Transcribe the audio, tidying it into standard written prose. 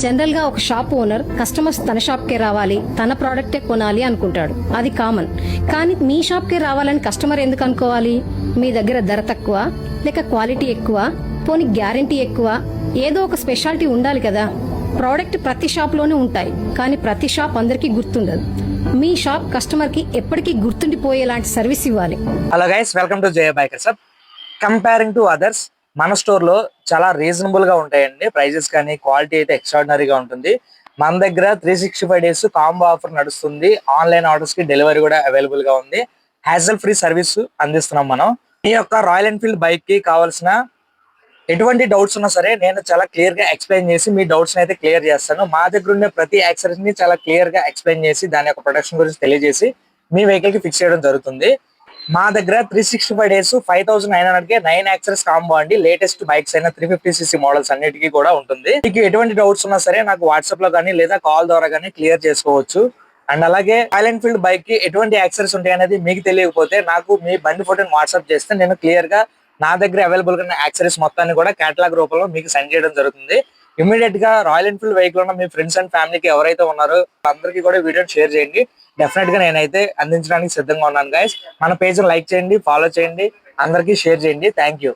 General గా ఒక shop owner customers తన షాప్ కే రావాలి, తన ప్రోడక్టే కొనాలి అనుకుంటాడు. అది కామన్. కానీ మీ షాప్ కే రావాలని కస్టమర్ ఎందుకు అనుకోవాలి? మీ దగ్గర ధర తక్కువ, లేక క్వాలిటీ ఎక్కువ, పోనీ గ్యారెంటీ ఎక్కువ, ఏదో ఒక స్పెషాలిటీ ఉండాలి కదా. ప్రోడక్ట్ ప్రతి షాప్ లోనే ఉంటాయి, కానీ ప్రతి షాప్ అందరికీ గుర్తుండదు. మీ షాప్ కస్టమర్ కి ఎప్పటికీ గుర్తుండిపోయేలాంటి సర్వీస్ ఇవ్వాలి. Hello guys, welcome to Jaya bikers hub. Comparing to others, మన స్టోర్ లో చాలా రీజనబుల్ గా ఉంటాయండి. ప్రైజెస్ కానీ క్వాలిటీ అయితే ఎక్స్ట్రాడినరీగా ఉంటుంది. మన దగ్గర 365 డేస్ కాంబో ఆఫర్ నడుస్తుంది. ఆన్లైన్ ఆర్డర్స్ కి డెలివరీ కూడా అవైలబుల్ గా ఉంది. హ్యాజల్ ఫ్రీ సర్వీస్ అందిస్తున్నాం మనం. ఈ యొక్క రాయల్ ఎన్ఫీల్డ్ బైక్ కి కావాల్సిన ఎటువంటి డౌట్స్ ఉన్నా సరే నేను చాలా క్లియర్ గా ఎక్స్ప్లెయిన్ చేసి మీ డౌట్స్ అయితే క్లియర్ చేస్తాను. మా దగ్గర ఉండే ప్రతి యాక్సెసరీస్ ని చాలా క్లియర్ గా ఎక్స్ప్లెయిన్ చేసి దాని యొక్క ప్రొడక్షన్ గురించి తెలియజేసి మీ వెహికల్ కి ఫిక్స్ చేయడం జరుగుతుంది. మా దగ్గర 365 డేస్ 5900 కే 9 యాక్సెసరీస్ కాంబో అండి. లేటెస్ట్ బైక్స్ అయినా 350cc మోడల్స్ అన్నిటికీ కూడా ఉంటుంది. మీకు ఎటువంటి డౌట్స్ ఉన్నా సరే నాకు వాట్సాప్ లో కానీ లేదా కాల్ ద్వారా కానీ క్లియర్ చేసుకోవచ్చు. అండ్ అలాగే రాయల్ ఎన్ఫీల్డ్ బైక్ కి ఎటువంటి యాక్సెసరీస్ ఉంటాయి అనేది మీకు తెలియకపోతే నాకు మీ బండి ఫోటోని వాట్సాప్ చేస్తే నేను క్లియర్ గా నా దగ్గర అవైలబుల్ గా ఉన్న యాక్సెసరీస్ మొత్తాన్ని కూడా కేటలాగ్ రూపంలో మీకు సెండ్ చేయడం జరుగుతుంది. ఇమీడియట్ గా రాయల్ ఎన్ఫీల్డ్ వెహికల్ ఉన్న మీ ఫ్రెండ్స్ అండ్ ఫ్యామిలీకి ఎవరైతే ఉన్నారో అందరికీ కూడా వీడియోని షేర్ చేయండి. డెఫినెట్ గా నేనైతే అందించడానికి సిద్ధంగా ఉన్నాను గైస్. మన పేజ్ లైక్ చేయండి, ఫాలో చేయండి, అందరికీ షేర్ చేయండి. Thank you.